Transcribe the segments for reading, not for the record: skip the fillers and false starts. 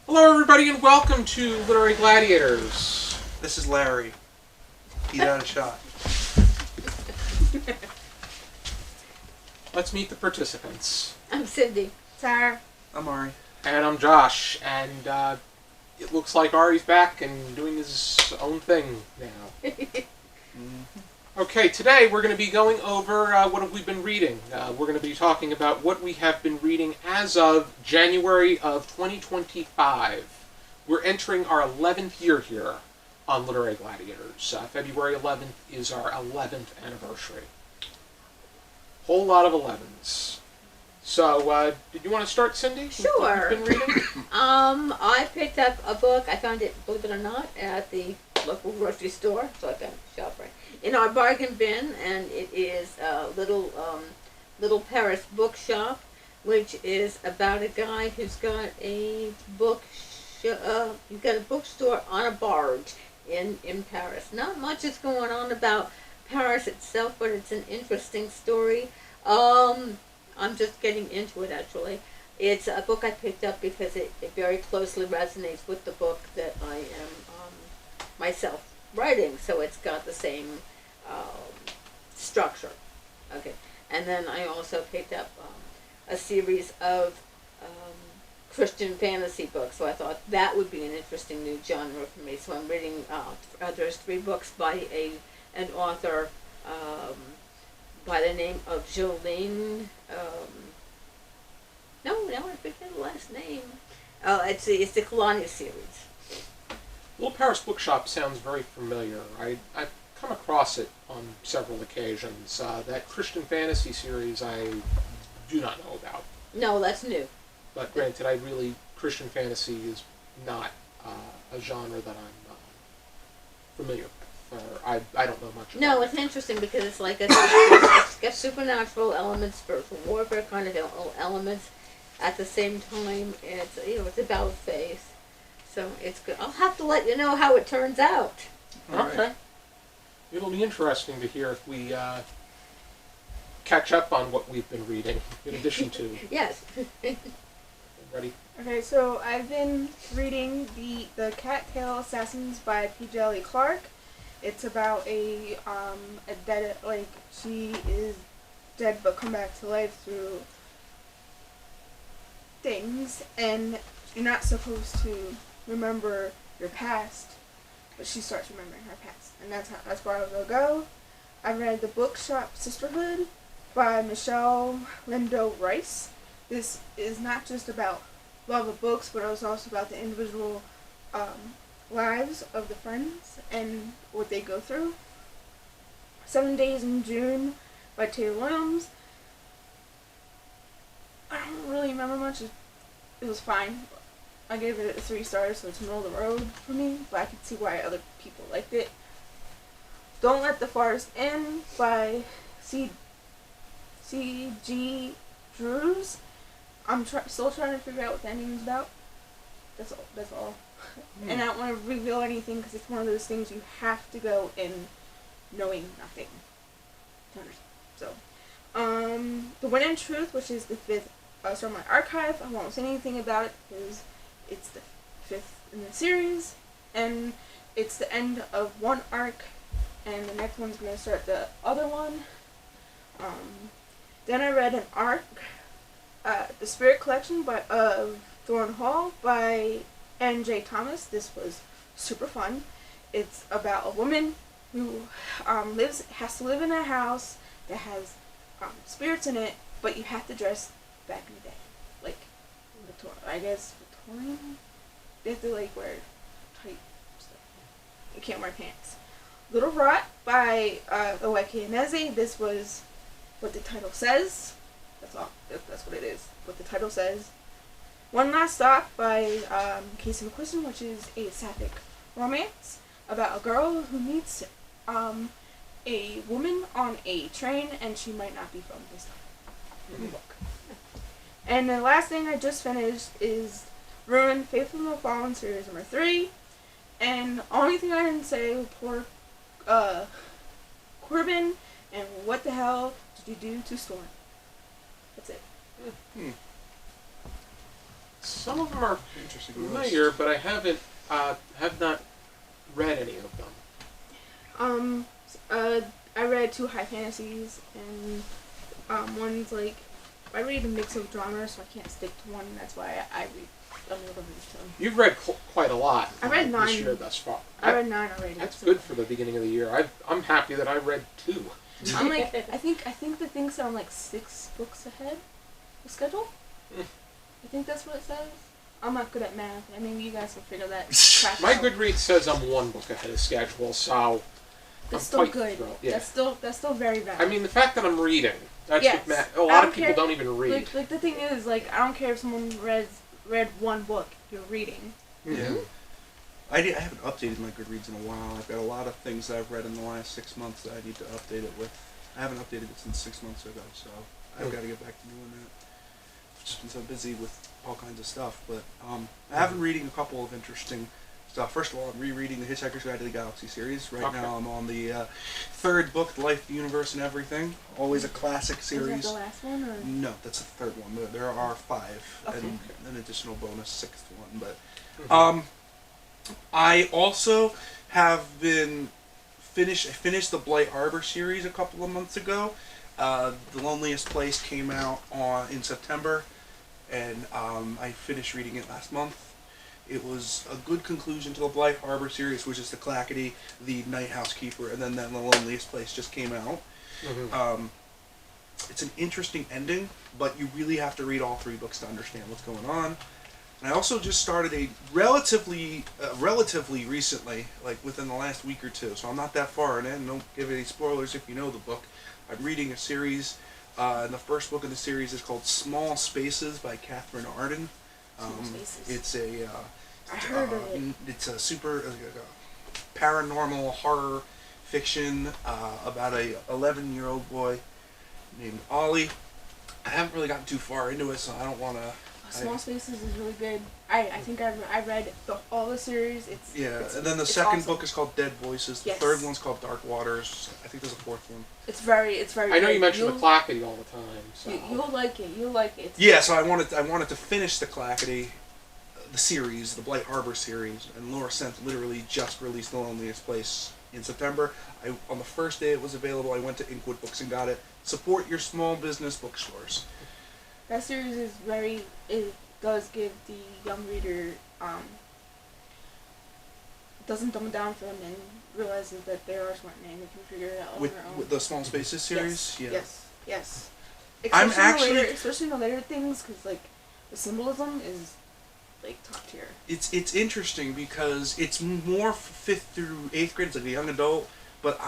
Hello, everybody, and welcome to Literary Gladiators. This is Larry. He's out of shot. Let's meet the participants. I'm Cyndi. Tara. I'm Ari. And I'm Josh, and it looks like Ari's back and doing his own thing now. Okay, today we're going to be going over what have we been reading. We're going to be talking about what we have been reading as of January of 2025. We're entering our 11th year here on Literary Gladiators. February 11th is our 11th anniversary. Whole lot of 11s. So, did you want to start, Cyndi? Sure. What you've been reading? I picked up a book. I found it, believe it or not, at the local grocery store, so I got to shop right in our bargain bin, and it is Little Paris Bookshop, which is about a guy who's got a you've got a bookstore on a barge in Paris. Not much is going on about Paris itself, but it's an interesting story. I'm just getting into it, actually. It's a book I picked up because it very closely resonates with the book that I am myself writing, so it's got the same structure. Okay, and then I also picked up a series of Christian fantasy books, so I thought that would be an interesting new genre for me. So I'm reading, there's 3 books by an author by the name of Jolene. Now I forget the last name. It's the Kalani series. Little Paris Bookshop sounds very familiar. I've come across it on several occasions. That Christian fantasy series I do not know about. No, that's new. But granted, Christian fantasy is not a genre that I'm familiar with. I don't know much about. No, it's interesting because it's like it's got supernatural elements, spiritual warfare kind of elements. At the same time, it's about faith. So it's good. I'll have to let you know how it turns out. Okay. Right. It'll be interesting to hear if we catch up on what we've been reading, in addition to. Yes. Ready? Okay, so I've been reading the Cattail Assassins by P.J. Clark. It's about a dead, she is dead but come back to life through things, and you're not supposed to remember your past, but she starts remembering her past, and that's where I will go. I read The Bookshop Sisterhood by Michelle Lindo Rice. This is not just about love of books, but it was also about the individual lives of the friends and what they go through. 7 Days in June by Taylor Williams. I don't really remember much. It was fine. I gave it 3 stars, so it's middle of the road for me, but I can see why other people liked it. Don't Let the Forest In by C.G. Drews. I'm still trying to figure out what the ending is about. That's all. And I don't want to reveal anything because it's one of those things you have to go in knowing nothing to understand. So, The Win and Truth, which is the 5th from my archive. I won't say anything about it because it's the 5th in the series, and it's the end of one arc, and the next one's going to start the other one. Then I read an arc, The Spirit Collection of Thorn Hall by N.J. Thomas. This was super fun. It's about a woman who has to live in a house that has spirits in it, but you have to dress back in the day, like Victorian. They have to wear tight stuff. You can't wear pants. Little Rot by Oweke Eneze. This was what the title says. That's all. That's what it is. What the title says. One Last Stop by Casey McQuiston, which is a sapphic romance about a girl who meets a woman on a train, and she might not be from this time in the book. And the last thing I just finished is Ruin Faithful and the Fallen series number 3. And the only thing I didn't say, poor Corbin, and what the hell did you do to Storm? That's it. Some of them are Interesting familiar, list. but I have not read any of them. I read 2 high fantasies, and one's like, I read a mix of genres, so I can't stick to one. That's why I read a little bit of them. You've read quite a lot. I read 9 this year thus far. I read 9 already. That's so- good for the beginning of the year. I'm happy that I read 2. I'm like, I think the thing said I'm like 6 books ahead of schedule. Mm. I think that's what it says. I'm not good at math. I mean, you guys will figure that crap My out. Goodreads says I'm 1 book ahead of schedule, so That's I'm still quite good. thrilled. Yeah. That's still very valid. I mean, the fact that I'm reading, that's Yes. what a I lot don't of people care- don't even read. like the thing is, like, I don't care if someone read 1 book. You're reading. Yeah. I haven't updated my Goodreads in a while. I've got a lot of things that I've read in the last 6 months that I need to update it with. I haven't updated it since 6 months ago, so I've got to get back to doing that. I've just been so busy with all kinds of stuff, but I have been reading a couple of interesting stuff. First of all, I'm rereading the Hitchhiker's Guide to the Galaxy series. Right Okay. now I'm on the 3rd book, Life, the Universe, and Everything. Always a classic Is series. that the last one, or? No, that's the 3rd one. There are 5 Okay. and an additional bonus 6th one. But Mhm. I also have been I finished the Blight Harbor series a couple of months ago. The Loneliest Place came out in September, and I finished reading it last month. It was a good conclusion to the Blight Harbor series, which is the Clackety, the Night Housekeeper, and then The Loneliest Place just came out. Mhm. It's an interesting ending, but you really have to read all 3 books to understand what's going on. And I also just started a relatively recently, like within the last week or 2, so I'm not that far in. Don't give any spoilers if you know the book. I'm reading a series, and the first book in the series is called Small Spaces by Catherine Arden. Small Spaces. It's a I heard of it. it's a super paranormal horror fiction about a 11-year-old boy named Ollie. I haven't really gotten too far into it, so I don't want to. Small Spaces is really good. I think I read all the series. It's And then the it's second awesome. book is called Dead Voices. The Yes. 3rd one's called Dark Waters. I think there's a 4th one. It's very. I know good. you mention the You'll- Clackety all the time. So. You'll like it. You'll like it. It's- Yeah, so I wanted to finish the Clackety, the series, the Blight Harbor series, and Laura Sent literally just released The Loneliest Place in September. On the first day it was available, I went to Inkwood Books and got it. Support your small business bookstores. That series is very. It does give the young reader doesn't dumb it down for them and realizes that they are smart and they can figure it out on With their own. the Small Spaces series, yeah. Yes. I'm Especially in the later things, because like the symbolism is like top tier. It's interesting because it's more 5th through 8th grade. It's like a young adult, but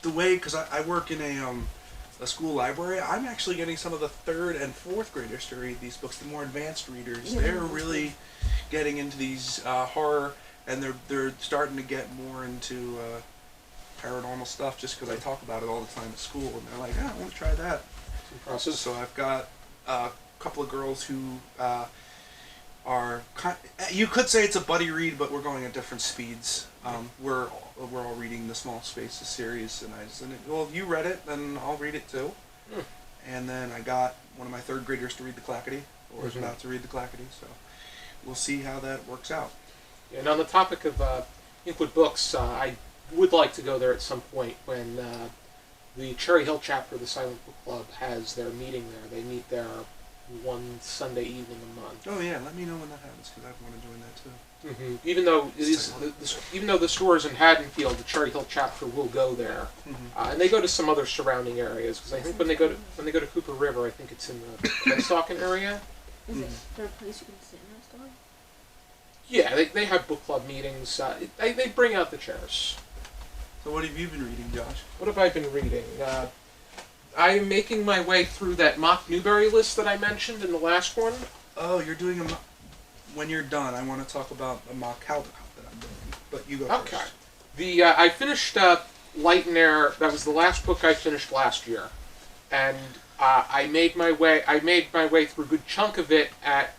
because I work in a school library. I'm actually getting some of the 3rd and 4th graders to read these books. The more advanced readers, Yeah. they're really getting into these horror, and they're starting to get more into paranormal stuff. Just because I talk about it all the time at school, and they're like, "Oh, I want to try that." Process. So I've got a couple of girls who are you could say it's a buddy read, but we're going at different speeds. We're all reading the Small Spaces series, and I said, well, if you read it, then I'll read it too. Hmm. And then I got one of my 3rd graders to read the Clackety, or is Mhm. about to read the Clackety, so we'll see how that works out. And on the topic of Inkwood Books, I would like to go there at some point when the Cherry Hill chapter of the Silent Book Club has their meeting there. They meet there one Sunday evening a month. Oh yeah, let me know when that happens, because I want to join that too. Mm-hmm. Even though the store is in Haddonfield, the Cherry Hill chapter will go there, and they go to some other surrounding areas. Because I think when they go to Cooper River, I think it's in the Pennsauken area. Is it there a place you can sit in that store? Yeah, they have book club meetings. They bring out the chairs. So what have you been reading, Josh? What have I been reading? I am making my way through that mock Newbery list that I mentioned in the last one. Oh, you're doing when you're done, I want to talk about a mock Caldecott that I'm doing. But you go Okay. first. I finished Light and Air. That was the last book I finished last year, and I made my way through a good chunk of it at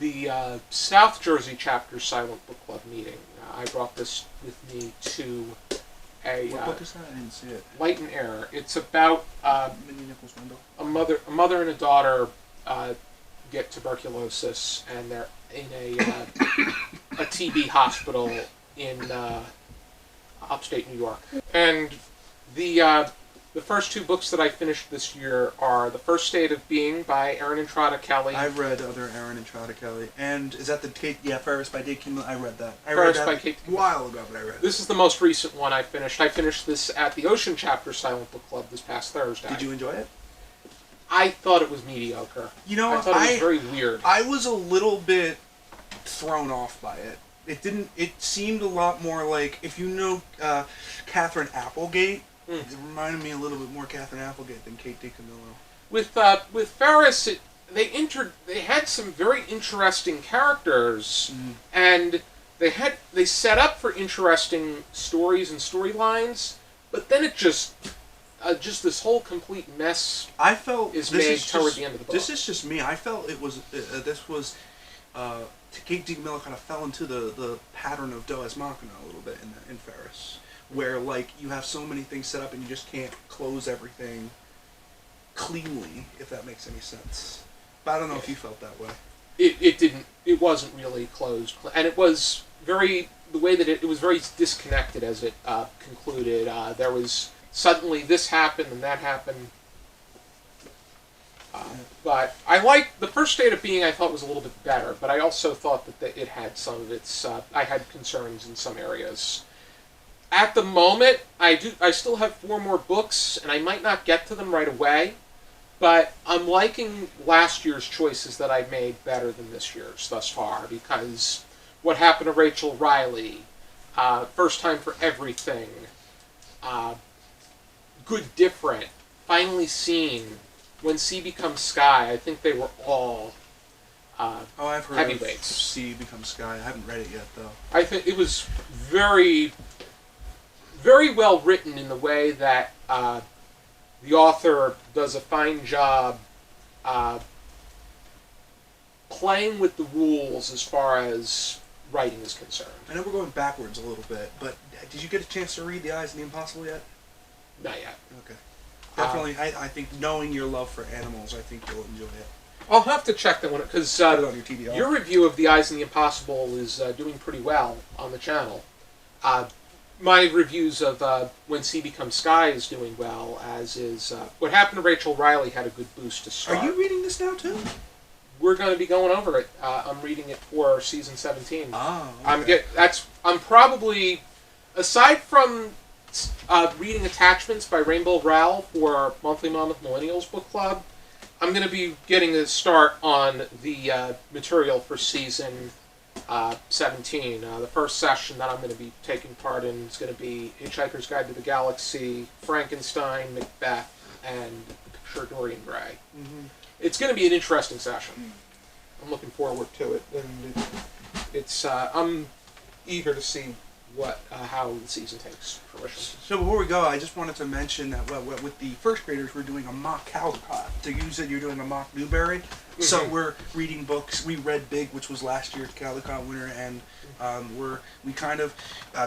the South Jersey chapter Silent Book Club meeting. I brought this with me to What book is that? I didn't see it. Light and Air. It's about Minnie Nichols Wendell. a mother and a daughter get tuberculosis, and they're in a TB hospital in upstate New York. And the first two books that I finished this year are The First State of Being by Erin Entrada Kelly. I've read other Erin Entrada Kelly. And is that the Kate? Yeah, Ferris by Kate Kimmel. I read that. I Ferris read that by Kate a while ago, but I read it. This is the most recent one I finished. I finished this at the Ocean Chapter Silent Book Club this past Thursday. Did you enjoy it? I thought it was mediocre. You know, I thought it was very weird. I was a little bit thrown off by it. It seemed a lot more like, if you know Catherine Applegate, it reminded me a little bit more Catherine Applegate than Kate DiCamillo. With Ferris, they had some very interesting characters, and they set up for interesting stories and storylines, but then it just this whole complete mess. I felt is made toward the end of the book. This is just me. I felt Kate DiCamillo kind of fell into the pattern of Deus Machina a little bit in Ferris, where like you have so many things set up and you just can't close everything cleanly, if that makes any sense. But I don't know if you felt that way. It didn't. It wasn't really closed, and it was the way that it was very disconnected as it concluded. There was suddenly this happened and that happened. But I liked The First State of Being. I thought was a little bit better, but I also thought that it had some of its. I had concerns in some areas. At the moment, I still have 4 more books, and I might not get to them right away. But I'm liking last year's choices that I've made better than this year's thus far, because What Happened to Rachel Riley, First Time for Everything, Good Different, Finally Seen, When Sea Becomes Sky. I think they were all I've heard heavyweights. Of Sea Becomes Sky. I haven't read it yet, though. I think it was very, very well written in the way that the author does a fine job playing with the rules as far as writing is concerned. I know we're going backwards a little bit, but did you get a chance to read The Eyes of the Impossible yet? Not yet. Okay. Definitely, I think knowing your love for animals, I think you'll enjoy it. I'll have to check that one, because Put it on your TBR. your review of The Eyes of the Impossible is doing pretty well on the channel. My reviews of When Sea Becomes Sky is doing well, as is What Happened to Rachel Riley had a good boost to start. Are you reading this now, too? We're going to be going over it. I'm reading it for season 17. Oh, okay. I'm probably, aside from reading Attachments by Rainbow Rowell for Monthly Mom with Millennials Book Club, I'm going to be getting a start on the material for season 17. The first session that I'm going to be taking part in is going to be Hitchhiker's Guide to the Galaxy, Frankenstein, Macbeth, and The Picture of Dorian Gray. Mm-hmm. It's going to be an interesting session. I'm looking forward to it, and I'm eager to see how the season takes fruition. So before we go, I just wanted to mention that with the first graders, we're doing a mock Caldecott. So you said you're doing a mock Newbery. Mm-hmm. So we're reading books. We read Big, which was last year's Caldecott winner, and we kind of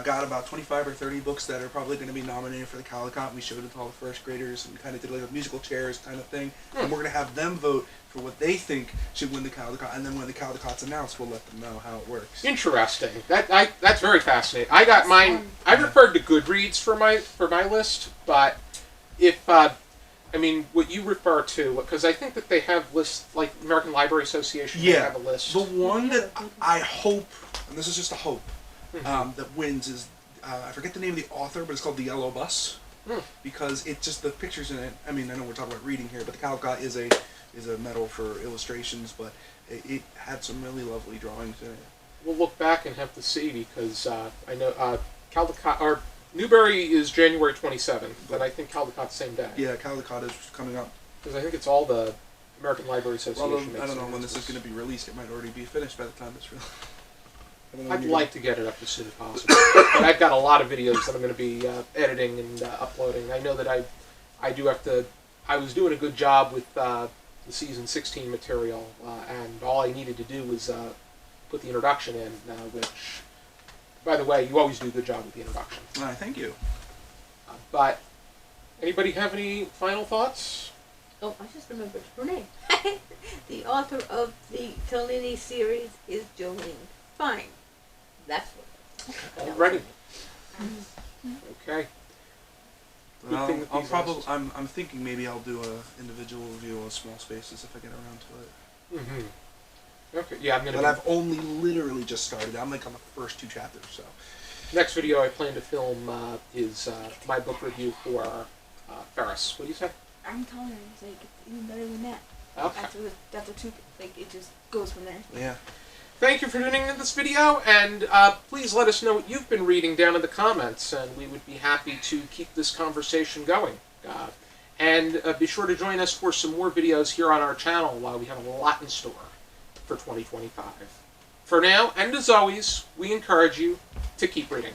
got about 25 or 30 books that are probably going to be nominated for the Caldecott. We showed it to all the first graders and kind of did like a musical chairs kind of thing. And we're going to have them vote for what they think should win the Caldecott, and then when the Caldecott's announced, we'll let them know how it works. Interesting. That's very fascinating. I got mine. I referred to Goodreads for my list, but if what you refer to, because I think that they have lists like American Library Association. Yeah, they have a list. The one that I hope, and this is just a hope, that wins is I forget the name of the author, but it's called The Yellow Bus, because it's just the pictures in it. I mean, I know we're talking about reading here, but the Caldecott is a medal for illustrations, but it had some really lovely drawings in it. We'll look back and have to see, because I know Caldecott or Newbery is January 27th, but I think Caldecott's the same day. Yeah, Caldecott is coming up. Because I think it's all the American Library Association. Well, I don't know when this is going to be released. It might already be finished by the time it's released. I'd like to get it up as soon as possible. But I've got a lot of videos that I'm going to be editing and uploading. I know that I do have to. I was doing a good job with the season 16 material, and all I needed to do was put the introduction in, which, by the way, you always do a good job with the introduction. Thank you. But anybody have any final thoughts? Oh, I just remembered her name. The author of the Tolini series is Jolene. Fine. That's what. Alrighty. Okay. Well, thing with I'll these probably. lists. I'm thinking maybe I'll do a individual review of Small Spaces if I get around to it. Mm-hmm. Okay. Yeah, I'm gonna. But Be, I've only literally just started. I'm like on the first 2 chapters, so. next video I plan to film is my book review for Ferris. What do you say? I'm telling her, it's like it's even better than that. Okay. After 2, like it just goes from there. Yeah. Thank you for tuning in to this video, and please let us know what you've been reading down in the comments, and we would be happy to keep this conversation going. And be sure to join us for some more videos here on our channel. We have a lot in store for 2025. For now, and as always, we encourage you to keep reading.